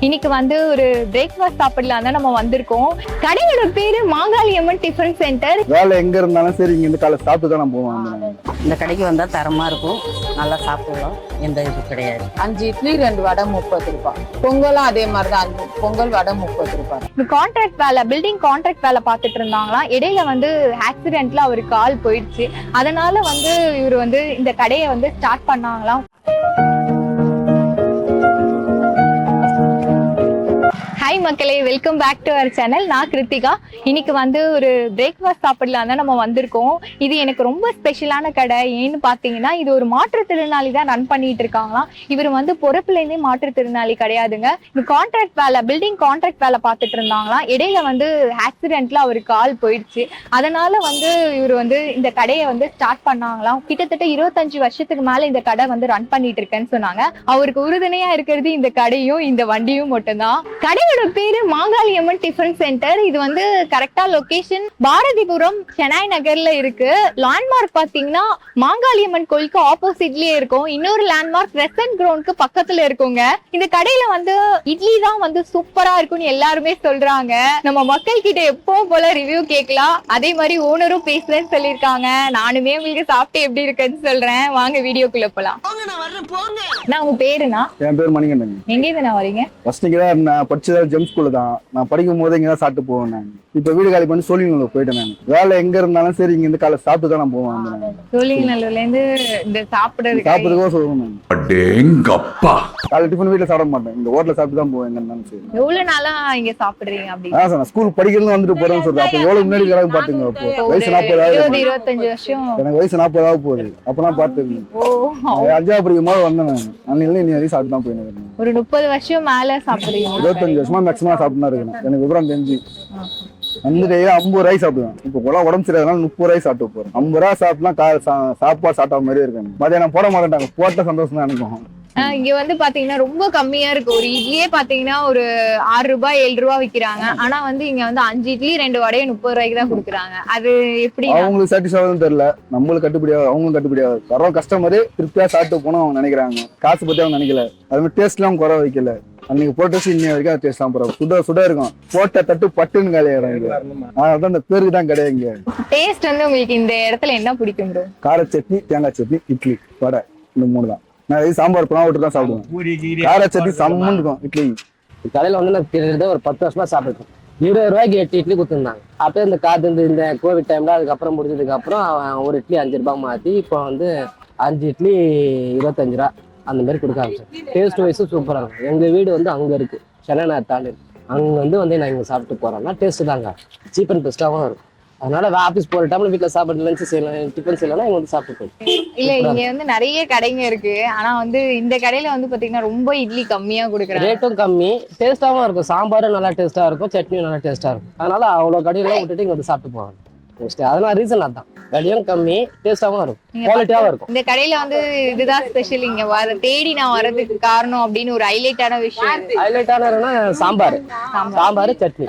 இன்னைக்கு வந்து ஒரு பிரேக்ஃபாஸ்ட் சாப்பிடலாம் தான் நம்ம வந்திருக்கோம். கடையோட பேரு மாங்காளியம்மன் டிஃபன் சென்டர். வேலை எங்க இருந்தாலும் சரி இங்க இருந்து காலை சாப்பிட்டு தான் போவோம். இந்த கடைக்கு வந்தா தரமா இருக்கும், நல்லா சாப்பிடலாம், எந்த இது கிடையாது. 5 இட்லி 2 வடை 30 ரூபாய். பொங்கலும் அதே மாதிரி தான், 5 பொங்கல் வடை 30 ரூபாய். இந்த கான்ட்ராக்ட் வேலை, பில்டிங் கான்ட்ராக்ட் வேலை பார்த்துட்டு இருந்தாங்களாம். இடையில வந்து ஆக்சிடென்ட்ல அவருக்கு கால் போயிடுச்சு. அதனால வந்து இவர் வந்து இந்த கடையை வந்து ஸ்டார்ட் பண்ணாங்களாம். ஹாய் மக்களே, welcome back to our channel. நான் கிருத்திகா. இன்னைக்கு வந்து ஒரு பிரேக்ஃபாஸ்ட் சாப்பிடலாம் தான் நம்ம வந்திருக்கோம். இது எனக்கு ரொம்ப ஸ்பெஷலான கடை. ஏன்னு பார்த்தீங்கன்னா இது ஒரு மாற்றுத்திறனாளி தான் ரன் பண்ணிட்டு இருக்காங்களாம். இவர் வந்து பொறுப்புலேருந்தே மாற்றுத்திறனாளி கிடையாதுங்க. இந்த கான்ட்ராக்ட் வேலை, பில்டிங் கான்ட்ராக்ட் வேலை பார்த்துட்டு இருந்தாங்களாம். இடையில வந்து ஆக்சிடென்ட்ல அவருக்கு கால் போயிடுச்சு. அதனால வந்து இவர் வந்து இந்த கடையை வந்து ஸ்டார்ட் பண்ணாங்களாம். கிட்டத்தட்ட 25 வருஷத்துக்கு மேல இந்த கடை வந்து ரன் பண்ணிட்டு இருக்கேன்னு சொன்னாங்க. அவருக்கு உறுதுணையா இருக்கிறது இந்த கடையும் இந்த வண்டியும் மட்டும்தான். கடையோட பேரு மாங்காளியம்மன் டிஃபன் சென்டர். இது வந்து கரெக்டா லொகேஷன் பாரதிபுரம் சென்னை நகர்ல இருக்கு. லேண்ட்மார்க் பாத்தீங்கன்னா மாங்காளியம்மன் கோயிலுக்கு ஆப்போசிட்லயே இருக்கும். இன்னொரு லேண்ட்மார்க் ரெசன்ட் கிரவுண்டுக்கு பக்கத்துல இருக்குங்க. இந்த கடையில வந்து இட்லி தான் வந்து சூப்பரா இருக்கும்னு எல்லாருமே சொல்றாங்க. நம்ம மக்கள் கிட்ட எப்பவும் போல ரிவ்யூ கேட்கலாம். அதே மாதிரி ஓனரும் பேசுறேன்னு சொல்லியிருக்காங்க. நானுமே உங்களுக்கு சாப்பிட்டு எப்படி இருக்குன்னு சொல்றேன். வாங்க வீடியோக்குள்ள போலாம். நான் உங்க பேருனா? என் பேர் மணிகண்டன். எங்க இருந்து வரீங்க? ஃபர்ஸ்ட் இங்க தான் நான் படிச்சது ஜெம் ஸ்கூல்ல தான். நான் படிக்கும் போது இங்க தான் சாப்பிட்டு போவேன். நான் இப்ப வீடு காலி பண்ணி சோழிங்கநல்லூர் போயிட்டேன். நான் வேலை எங்க இருந்தாலும் சரி இங்க இருந்து காலை சாப்பிட்டு தான் நான் போவேன். சோழிங்கநல்லூர்ல இருந்து இந்த சாப்பிடுறதுக்கோ சொல்லுவேன். காலை டிஃபன் வீட்டுல சாப்பிட மாட்டேன், இந்த ஹோட்டல்ல சாப்பிட்டு தான் போவேன். எங்க இருந்தாலும் சரி. எவ்வளவு நாளா இங்க சாப்பிடுறீங்க? அப்படி நான் ஸ்கூல் படிக்கிறது வந்துட்டு போறேன்னு சொல்றேன். அப்ப எவ்வளவு முன்னாடி கிளம்பி பாத்துங்க. அப்போ வயசு 40 25 வருஷம். எனக்கு வயசு 40 போகுது. அப்பதான் பாத்துருக்கேன். 5ஆவது படிக்கும் போது வந்தேன். அன்னில நீ வரைக்கும் சாப்பிட்டு தான் போயின்னு ஒரு 30 வருஷம் மேல சாப்பிடுறீங்க. 25 வருஷமா மேக்ஸிமம் சாப்பிட்டு இருக்கேன். எனக்கு விவரம் தெரிஞ்சு வந்துட்டு 50 ரூபாய் சாப்பிடுவேன். இப்போ கூட உடம்பு சரியாதனால 30 ரூபாய் சாப்பிட்டு போறேன். 50 ரூபாய் சாப்பிட்டா சாப்பாடு சாப்பிட்ட மாதிரியே இருக்கேன். மதியானம் போட மாட்டேன்ட்டாங்க, போட்ட சந்தோஷம் தான் எனக்கு. இங்க வந்து பாத்தீங்கன்னா ரொம்ப கம்மியா இருக்கு. ஒரு இட்லியே பாத்தீங்கன்னா ஒரு 6 ரூபாய் 7 ரூபாய் விக்கிறாங்க. ஆனா வந்து இங்க வந்து 5 இட்லி 2 வடையை 30 ரூபாய்க்கு தான் கொடுக்குறாங்க. அது எப்படி அவங்களுக்கு சாட்டிஸ்ஃபைடும் தெரியல, நம்மளுக்கு கட்டுப்படியாகும், அவங்களும் கட்டுப்படியாகும். வர கஸ்டமரு திருப்தியா சாப்பிட்டு போனோம் அவங்க நினைக்கிறாங்க. காசு பத்தி அவங்க நினைக்கல. அது மாதிரி டேஸ்ட் எல்லாம் குறை வைக்கல. அன்னைக்கு போட்டு இன்னைய வரைக்கும் அது டேஸ்ட் எல்லாம் போறோம். சுட இருக்கும். போட்ட தட்டு பட்டுன்னு காலியாயிடும். அதான் அந்த பேருக்கு தான் கிடையாது. டேஸ்ட் வந்து உங்களுக்கு இந்த இடத்துல என்ன பிடிக்கும்? கார சட்னி, தேங்காய் சட்னி, இட்லி, வடை, இந்த 3 தான். நான் சாம்பார் பழம் விட்டு தான் சாப்பிடுவேன். கார சட்னி சம்மன் இருக்கும். இட்லி கடையில வந்து நான் கிட்டத்தட்ட ஒரு 10 வருஷமா சாப்பிட்டுருக்கேன். 20 ரூபாய்க்கு 8 இட்லி கொடுத்துருந்தாங்க. அப்போ இந்த இந்த கோவிட் டைம்ல அதுக்கப்புறம் முடிஞ்சதுக்கு அப்புறம் ஒரு இட்லி 5 ரூபாய் மாற்றி இப்போ வந்து 5 இட்லி 25 ரூபா அந்த மாதிரி கொடுக்க ஆரம்பிச்சேன். டேஸ்ட் வைஸும் சூப்பராக இருக்கும். எங்கள் வீடு வந்து அங்கே இருக்கு, சென்னை நகர் தாண்டி இருக்கு. அங்கே வந்து நான் இங்கே சாப்பிட்டு போறேன்னா டேஸ்ட் தாங்க, சீப் அண்ட் பெஸ்ட்டாகவும் இருக்கும். அதனால ஆபீஸ் போற டைம்ல வீட்டுல சாப்பிட்டு லஞ்ச் செய்யலாம், டிஃபன் செய்யலாம், இங்க வந்து சாப்பிட்டு இல்ல. இங்க வந்து நிறைய கடைங்க இருக்கு. ஆனா வந்து இந்த கடையில வந்து பாத்தீங்கன்னா ரொம்ப இட்லி கம்மியா கொடுக்குறாங்க. ரேட்டும் கம்மி, டேஸ்டாவும் இருக்கும். சாம்பாரும் நல்லா டேஸ்டா இருக்கும், சட்னியும் நல்லா டேஸ்டா இருக்கும். அதனால அவ்வளவு கடையெல்லாம் விட்டுட்டு இங்க வந்து சாப்பிட்டு போவாங்க. அதனால ரீசன் அதான், விலையும் கம்மி, டேஸ்டாவும் இருக்கும், குவாலிட்டியாவும் இருக்கும். இந்த கடையில வந்து இதுதான் ஸ்பெஷல். இங்க தேடி நான் வர்றதுக்கு காரணம் அப்படின்னு ஒரு ஹைலைட்டான விஷயம். ஹைலைட்டான சாம்பார், சட்னி,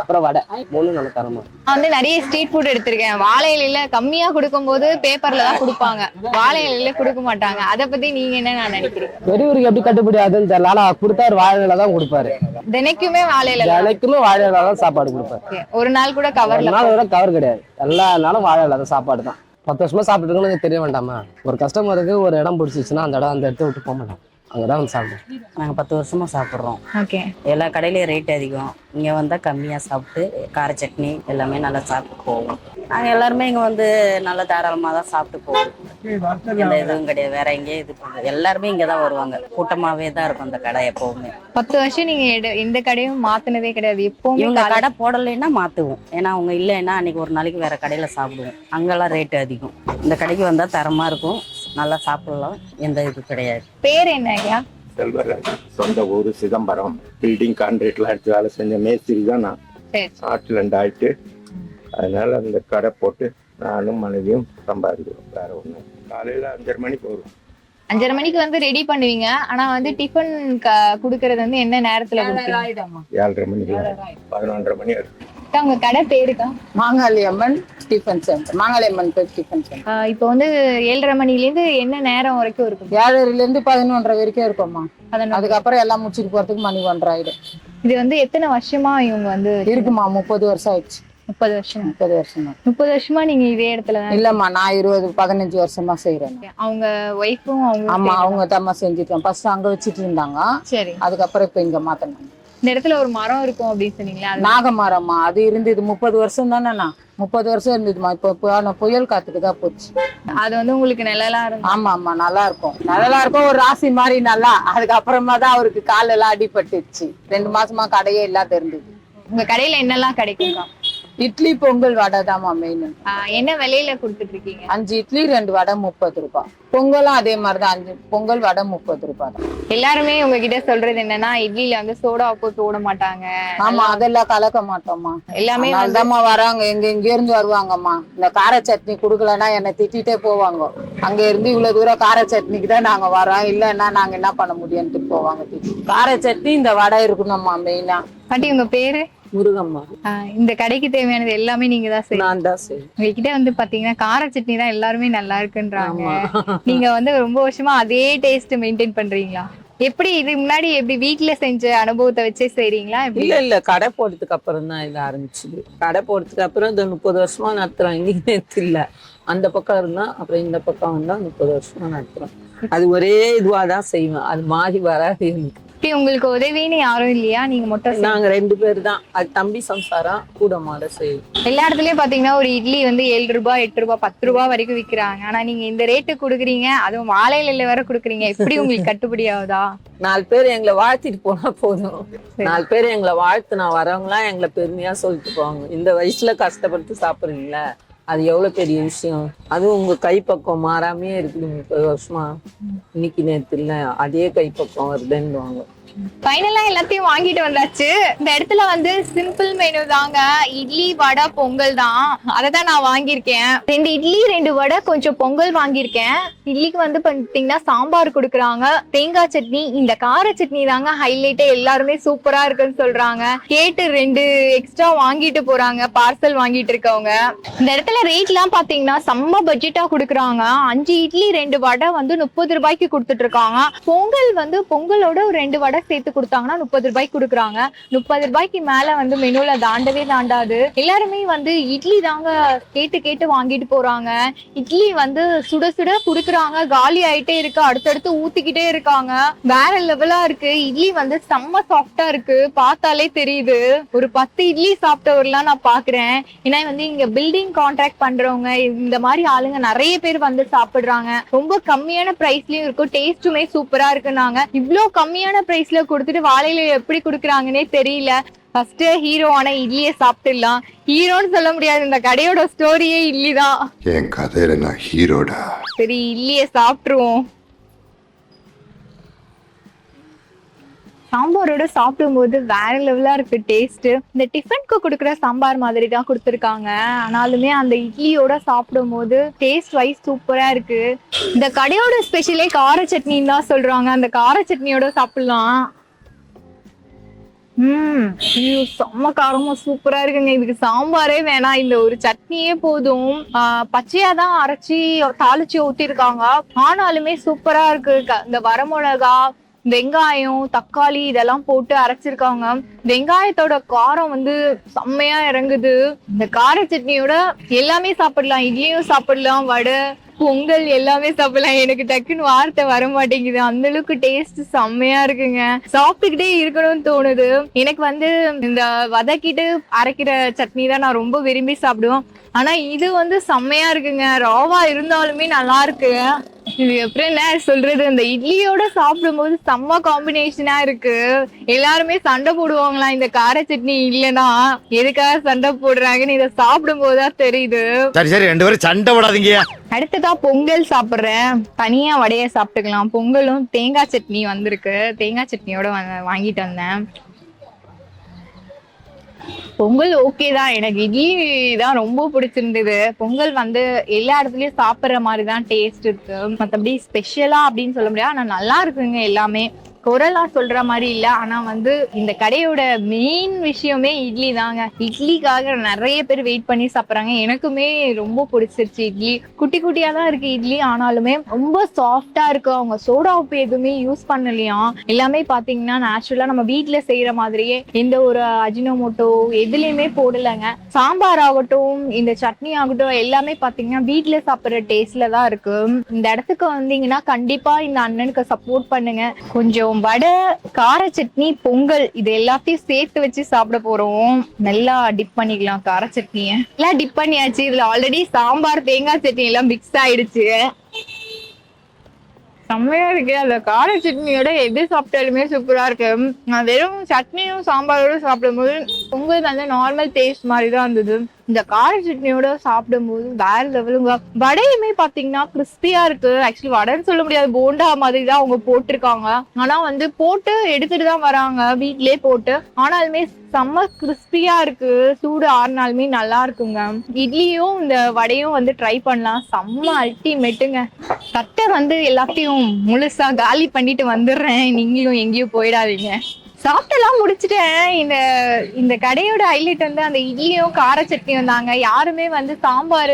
அப்புறம் வடை, 3 நல்ல தரமா. நான் வந்து நிறைய ஸ்ட்ரீட் ஃபுட் எடுத்திருக்கேன். வாழை இலையில கம்மியா கொடுக்கும் போது பேப்பர்ல தான் கொடுப்பாங்க, வாழை இலையில கொடுக்க மாட்டாங்க. அதை பத்தி நீங்க என்ன நினைக்கிறீங்க? பெரியவருக்கு எப்படி கட்டுப்படி ஆகுதுன்னு தெரியல. ஆனா கொடுத்தாரு வாழை இலை தான் கொடுப்பாரு. தினைக்குமே வாழை இலை, தினைக்குமே வாழை இலை தான் சாப்பாடு கொடுப்பாரு. ஒரு நாள் கூட கவர்ல கவர் கிடையாது. எல்லா நாளும் வாழை இல்லாத சாப்பாடு தான். 10 வருஷமா சாப்பிட்டு தெரிய வேண்டாமா? ஒரு கஸ்டமருக்கு ஒரு இடம் பிடிச்சிச்சுன்னா அந்த இடத்த விட்டு போக மாட்டோம், அங்கதான் வந்து சாப்பிடுவோம். நாங்கள் 10 வருஷமா சாப்பிட்றோம். ஓகே. எல்லா கடையிலயும் ரேட் அதிகம். இங்கே வந்தால் கம்மியாக சாப்பிட்டு கார சட்னி எல்லாமே நல்லா சாப்பிட்டு போவோம். நாங்கள் எல்லாருமே இங்கே வந்து நல்லா தாராளமாக தான் சாப்பிட்டு போவோம். எந்த இதுவும் கிடையாது, வேற எங்கேயும் இது பண்ணுறது. எல்லாருமே இங்கே தான் வருவாங்க, கூட்டமாகவே தான் இருக்கும் அந்த கடை எப்போவுமே. 10 வருஷம் நீங்க எந்த கடையும் மாத்தினதே கிடையாது? எப்பவுமே இவங்க கடை போடலைன்னா மாற்றுவோம். ஏன்னா அவங்க இல்லைன்னா அன்னைக்கு ஒரு நாளைக்கு வேற கடையில் சாப்பிடுவோம். அங்கெல்லாம் ரேட்டு அதிகம். இந்த கடைக்கு வந்தால் தரமாக இருக்கும், நல்லா சாப்பிடலாம், எந்த இது கிடையாது. பேர் என்ன ஐயா? செல்வராஜ். சொந்த ஊர் சிதம்பரம். பில்டிங் கான்ட்ராக்ட்லாம் எடுத்து வேலை செஞ்ச மேஸ்திரி தான் நான். ஆக்சிடென்ட் ஆயிட்டு அதனால அந்த கடை போட்டு நானும் மனைவியும் சம்பாதிக்கிறோம். வேற ஒண்ணு. காலையில 5:30 மணிக்கு வரும், 5:30 மணிக்கு வந்து ரெடி பண்ணுவீங்க. ஆனா வந்து டிஃபன் குடுக்கறது வந்து என்ன நேரத்துல குடுப்பீங்க? 7:30 மணிக்கு 11:30 மணி வரும். உங்க கடை பேருக்கா? மாங்காளி அம்மன் டிஃபன் சென்டர். மாங்காளி அம்மன் பேர் டிஃபன் சென்டர். இப்போ வந்து 7:30 மணில இருந்து என்ன நேரம் வரைக்கும் இருக்கும்? 7:30 இருந்து 11:30 வரைக்கும் இருக்கும்மா. அதுக்கப்புறம் எல்லாம் முடிச்சுட்டு போறதுக்கு மணி 1:30 ஆயிடும். இது வந்து எத்தனை வருஷமா இவங்க வந்து இருக்குமா? 30 வருஷம் ஆயிடுச்சு. 30 வருஷம். 30 வருஷமா. 30 வருஷமா நீங்க இதே இடத்துல தான்? இல்லம்மா, நான் 15 வருஷமா செய்யறேன். அவங்க ஒய்ஃபும் அவங்க? ஆமா, அவங்க தம்மா செஞ்சுட்டேன். ஃபர்ஸ்ட் அங்க வச்சுட்டு இருந்தாங்க. சரி. அதுக்கப்புறம் இப்ப இங்க மாத்தணும். இந்த இடத்துல ஒரு மரம் இருக்கும் அப்படின்னு சொன்னீங்களா? நாகமரம்மா, அது இருந்தது 30 வருஷம் தானேண்ணா. 30 வருஷம் இருந்ததுமா. இப்போ புயல் காத்துக்கு தான் போச்சு. அது வந்து உங்களுக்கு நிழலா இருக்கும்? ஆமா ஆமா, நல்லா இருக்கும். நல்லா இருக்கும். ஒரு ராசி மாதிரி நல்லா. அதுக்கப்புறமா தான் அவருக்கு கால் எல்லாம் அடிபட்டுச்சு. 2 மாசமா கடையே இல்லாத இருந்தது. உங்க கடையில என்னெல்லாம் கிடைக்கும்க்கா? இட்லி பொங்கல் வடை தான்மா மெயின். என்ன விலையில கொடுத்துட்டு இருக்கீங்க? 5 இட்லி 2 வடை 30 ரூபாய். பொங்கலும் அதே மாதிரிதான். 5 பொங்கல் வடை 30 ரூபாய் தான். எல்லாருமே உங்ககிட்ட சொல்றது என்னன்னா இட்லில வந்து சோடா உப்பு போட மாட்டாங்க. ஆமா, அதெல்லாம் கலக்க மாட்டோம்மா. எல்லாமே அதுதாம்மா வராங்க. எங்க இருந்து வருவாங்கம்மா. இந்த கார சட்னி குடுக்கலன்னா என்னை திட்டிட்டே போவாங்க. அங்க இருந்து இவ்வளவு தூரம் கார சட்னிக்கு தான் நாங்க வரோம், இல்லன்னா நாங்க என்ன பண்ண முடியும்ட்டு போவாங்க. கார சட்னி இந்த வடை இருக்கணும்மா மெயினா. பாட்டி உங்க பேரு? முருகம்மா. இந்த கடைக்கு தேவையானது எல்லாமே நீங்க தான் செய்யணும்? நான் தான் செய்வேன். உங்ககிட்ட வந்து பாத்தீங்கன்னா கார சட்னி தான் எல்லாருமே நல்லா இருக்குன்றாங்க. நீங்க வந்து ரொம்ப வருஷமா அதே டேஸ்ட் மெயின்டைன் பண்றீங்களா? எப்படி இது முன்னாடி எப்படி வீட்டுல செஞ்ச அனுபவத்தை வச்சே செய்றீங்களா? இல்ல கடை போடுறதுக்கு அப்புறம் தான் இது ஆரம்பிச்சுது. கடை போடுறதுக்கு அப்புறம் இந்த 30 வருஷமா நடத்துறோம். இங்க நேத்து இல்ல, அந்த பக்கம் இருந்தா அப்புறம் இந்த பக்கம் வந்தா 30 வருஷமா நடத்துறோம். அது ஒரே இதுவாதான் செய்வேன், அது மாறி வராது எனக்கு. உங்களுக்கு உதவின்னு யாரும் இல்லையா? நீங்க மட்டும்? நாங்க 2 பேர் தான். அது தம்பி சம்சாரம் கூட மாட செய்யும். எல்லா இடத்துலயும் பாத்தீங்கன்னா ஒரு இட்லி வந்து 7 ரூபாய் 8 ரூபாய் 10 ரூபாய் வரைக்கும் விக்கிறாங்க. ஆனா நீங்க இந்த ரேட்டு குடுக்குறீங்க, அதுவும் வாழையில வேற குடுக்குறீங்க. எப்படி உங்களுக்கு கட்டுப்படி ஆகுதா? 4 பேர் எங்களை வாழ்த்திட்டு போனா போதும். 4 பேர் எங்களை வாழ்த்து நான் வரவங்களாம் எங்களை பெருமையா சொல்லிட்டு போவாங்க. இந்த வயசுல கஷ்டப்பட்டு சாப்பிடுறீங்களா, அது எவ்வளவு பெரிய விஷயம். அதுவும் உங்க கைப்பக்கம் மாறாமே இருக்குது 30 வருஷமா. இன்னைக்கு நேத்து இல்ல, அதே கைப்பக்கம் வருதுன்னு. ஃபைனலா எல்லாத்தையும் வாங்கிட்டு வந்தாச்சு. இந்த இடத்துல வந்து சிம்பிள் மெனு தாங்க. இட்லி வடை பொங்கல் தான். அததான் நான் வாங்கியிருக்கேன். 2 இட்லி 2 வடை கொஞ்சம் பொங்கல் வாங்கியிருக்கேன். இட்லிக்கு வந்து பாத்தீங்கன்னா சாம்பார் கொடுக்குறாங்க, தேங்காய் சட்னி. இந்த கார சட்னி தாங்க ஹைலைட்டே. எல்லாருமே சூப்பரா இருக்குன்னு சொல்றாங்க. கேட்டு 2 எக்ஸ்ட்ரா வாங்கிட்டு போறாங்க பார்சல் வாங்கிட்டு இருக்கவங்க. இந்த இடத்துல ரேட் எல்லாம் பாத்தீங்கன்னா செம்ம பட்ஜெட்டா கொடுக்குறாங்க. 5 இட்லி 2 வடை வந்து 30 ரூபாய்க்கு கொடுத்துட்டு இருக்காங்க. பொங்கல் வந்து பொங்கலோட ஒரு 2 வடை சேர்த்து கொடுத்தாங்கன்னா 30 ரூபாய்க்கு கொடுக்குறாங்க. 30 ரூபாய்க்கு மேல வந்து மெனுல தாண்டாது. எல்லாருமே வந்து இட்லி தாங்க கேட்டு வாங்கிட்டு போறாங்க. இட்லி வந்து சுட சுட குடுக்குறாங்க, காலி ஆயிட்டே இருக்கு, அடுத்தடுத்து ஊத்திக்கிட்டே இருக்காங்க. வேற லெவலா இருக்கு. இட்லி வந்து செம்ம சாஃப்டா இருக்கு, பார்த்தாலே தெரியுது. ஒரு 10 இட்லி சாப்பிட்டவர்லாம் நான் பாக்குறேன். ஏன்னா வந்து இங்க பில்டிங் கான்ட்ராக்ட் பண்றவங்க இந்த மாதிரி ஆளுங்க நிறைய பேர் வந்து சாப்பிடுறாங்க. ரொம்ப கம்மியான பிரைஸ்லயும் இருக்கும், டேஸ்ட்டுமே சூப்பரா இருக்குன்னாங்க. இவ்ளோ கம்மியான பிரைஸ்ல கொடுத்துட்டு வாழையில எப்படி குடுக்குறாங்கன்னே தெரியல. ஃபர்ஸ்ட் ஹீரோவான இட்லியை சாப்பிட்டுடலாம். ஹீரோன்னு சொல்ல முடியாது, இந்த கடையோட ஸ்டோரியே இட்லி தான். என் கதையில நான் ஹீரோடா. சரி, இட்லியை சாப்பிட்டுருவோம். சாம்பாரோட சாப்பிடும்போது வேற லெவலா இருக்கு டேஸ்ட். இந்த டிஃபனுக்கு கொடுக்குற சாம்பார் மாதிரி தான் கொடுத்துருக்காங்க. ஆனாலுமே அந்த இட்லியோட சாப்பிடும் போது டேஸ்ட் வைஸ் சூப்பரா இருக்கு. இந்த கடையோட ஸ்பெஷலே கார சட்னின்னு தான் சொல்றாங்க. அந்த கார சட்னியோட சாப்பிடலாம். செம்ம காரமா சூப்பரா இருக்குங்க. இதுக்கு சாம்பாரே வேணாம், இந்த ஒரு சட்னியே போதும். பச்சையா தான் அரைச்சி தாளிச்சு ஊத்திருக்காங்க. ஆனாலுமே சூப்பரா இருக்கு. இந்த வரமிளகா, வெங்காயம், தக்காளி இதெல்லாம் போட்டு அரைச்சிருக்காங்க. வெங்காயத்தோட காரம் வந்து செம்மையா இறங்குது. இந்த கார சட்னியோட எல்லாமே சாப்பிடலாம். இட்லியும் சாப்பிடலாம், வடை பொங்கல் எல்லாமே சாப்பிடலாம். எனக்கு டக்குன்னு வார்த்தை வர மாட்டேங்குது, அந்த அளவுக்கு டேஸ்ட் செம்மையா இருக்குங்க. சாப்பிட்டுக்கிட்டே இருக்கணும்னு தோணுது. எனக்கு வந்து இந்த வதக்கிட்டு அரைக்கிற சட்னி தான் நான் ரொம்ப விரும்பி சாப்பிடுவேன். ஆனா இது வந்து செம்மையா இருக்குங்க. ராவா இருந்தாலுமே நல்லா இருக்கு. இது எப்படி என்ன சொல்றது, இந்த இட்லியோட சாப்பிடும்போது செம்ம காம்பினேஷனா இருக்கு. எல்லாருமே சண்டை போடுவாங்களாம் இந்த கார சட்னி இல்லைன்னா. எதுக்காக சண்டை போடுறாங்கன்னு இதை சாப்பிடும் போதுதான் தெரியுது. சரி 2 பேரும் சண்டை போடாதீங்க. அடுத்ததா பொங்கல் சாப்பிடுறேன். தனியா வடைய சாப்பிட்டுக்கலாம். பொங்கலும் தேங்காய் சட்னி வந்திருக்கு. தேங்காய் சட்னியோட வாங்கிட்டு வந்தேன். பொங்கல் ஓகே தான், எனக்கு இட்லி தான் ரொம்ப பிடிச்சிருந்தது. பொங்கல் வந்து எல்லா இடத்துலயும் சாப்பிடுற மாதிரி தான் டேஸ்ட் இருக்கு, மற்றபடி ஸ்பெஷலா அப்படின்னு சொல்ல முடியாது. ஆனா நல்லா இருக்குங்க எல்லாமே, குரலா சொல்ற மாதிரி இல்ல. ஆனா வந்து இந்த கடையோட மெயின் விஷயமே இட்லி தாங்க. இட்லிக்காக நிறைய பேர் வெயிட் பண்ணி சாப்பிட்றாங்க. எனக்குமே ரொம்ப பிடிச்சிருச்சு இட்லி. குட்டி குட்டியா தான் இருக்கு இட்லி, ஆனாலுமே ரொம்ப சாஃப்டா இருக்கு. அவங்க சோடா உப்பு எதுவுமே யூஸ் பண்ணலையா, எல்லாமே பாத்தீங்கன்னா நேச்சுரலா நம்ம வீட்டுல செய்யற மாதிரியே எந்த ஒரு அஜினோமோட்டோ எதுலயுமே போடலைங்க. சாம்பார் ஆகட்டும், இந்த சட்னி ஆகட்டும், எல்லாமே பாத்தீங்கன்னா வீட்டுல சாப்பிடுற டேஸ்ட்ல தான் இருக்கு. இந்த இடத்துக்கு வந்தீங்கன்னா கண்டிப்பா இந்த அண்ணனுக்கு சப்போர்ட் பண்ணுங்க. கொஞ்சம் வடை, கார சட்னி, பொங்கல் இது எல்லாத்தையும் சேர்த்து வச்சு சாப்பிட போறோம். நல்லா டிப் பண்ணிக்கலாம் கார சட்னியை. எல்லாம் டிப் பண்ணியாச்சு. இதுல ஆல்ரெடி சாம்பார், தேங்காய் சட்னி எல்லாம் மிக்ஸ் ஆயிடுச்சு. செம்மையா இருக்கு. அந்த கார சட்னியோட எது சாப்பிட்டாலுமே சூப்பரா இருக்கு. நான் வெறும் சட்னியும் சாம்பாரோட சாப்பிடும்போது பொங்கல் வந்து நார்மல் டேஸ்ட் மாதிரி தான் இருந்தது. இந்த கார சட்னியோட சாப்பிடும்போது வேற லெவலுங்க. வடையுமே பாத்தீங்கன்னா கிறிஸ்பியா இருக்கு. ஆக்சுவலி வடைன்னு சொல்ல முடியாது, போண்டா மாதிரி தான் அவங்க போட்டிருக்காங்க. ஆனா வந்து போட்டு எடுத்துட்டு தான் வராங்க வீட்லயே போட்டு, ஆனாலுமே செம்ம கிறிஸ்பியா இருக்கு. சூடு ஆறுனாலுமே நல்லா இருக்குங்க. இட்லியும் இந்த வடையும் வந்து ட்ரை பண்ணலாம், செம்ம அல்டிமேட்டுங்க. சட்டை வந்து எல்லாத்தையும் முழுசா காலி பண்ணிட்டு வந்துடுறேன், நீங்களும் எங்கேயும் போயிடாதீங்க. சாப்பிட்டெல்லாம் முடிச்சுட்டேன். இந்த கடையோட ஹைலைட் வந்து அந்த இட்லியும் கார சட்னியும் தாங்க. யாருமே வந்து சாம்பார்,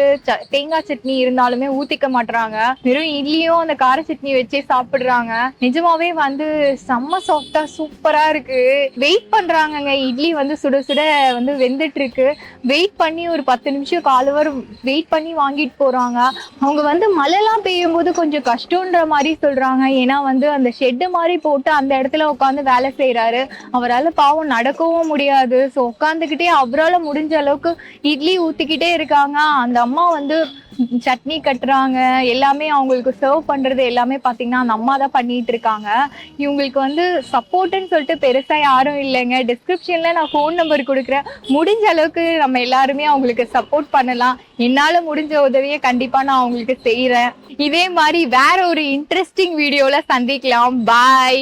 தேங்காய் சட்னி இருந்தாலுமே ஊத்திக்க மாட்டாங்க. வெறும் இட்லியும் அந்த கார சட்னி வச்சே சாப்பிடுறாங்க. நிஜமாவே வந்து செம்ம சாஃப்டா சூப்பரா இருக்கு. வெயிட் பண்றாங்கங்க. இட்லி வந்து சுட சுட வந்து வெந்துட்டு இருக்கு. வெயிட் பண்ணி ஒரு 10 நிமிஷம், 1/4 hour வெயிட் பண்ணி வாங்கிட்டு போறாங்க. அவங்க வந்து மழைலாம் பெய்யும் போது கொஞ்சம் கஷ்டம்ன்ற மாதிரி சொல்றாங்க. ஏன்னா வந்து அந்த ஷெட்டு மாதிரி போட்டு அந்த இடத்துல உட்காந்து வேலை செய்யறாரு. அவரால் பாவம் நடக்கவும் முடியாது. ஸோ உட்காந்துக்கிட்டே அவரால் முடிஞ்ச அளவுக்கு இட்லி ஊத்திக்கிட்டே இருக்காங்க. அந்த அம்மா வந்து சட்னி கட்டுறாங்க, எல்லாமே அவங்களுக்கு சர்வ் பண்றது எல்லாமே பாத்தீங்கன்னா அந்த அம்மா தான் பண்ணிட்டு இருக்காங்க. இவங்களுக்கு வந்து சப்போர்ட்னு சொல்லிட்டு பெருசா யாரும் இல்லைங்க. டிஸ்கிரிப்ஷன்ல நான் ஃபோன் நம்பர் கொடுக்குறேன். முடிஞ்ச அளவுக்கு நம்ம எல்லாருமே அவங்களுக்கு சப்போர்ட் பண்ணலாம். என்னால முடிஞ்ச உதவியை கண்டிப்பா நான் அவங்களுக்கு செய்யறேன். இதே மாதிரி வேற ஒரு இன்ட்ரெஸ்டிங் வீடியோல சந்திக்கலாம். பாய்.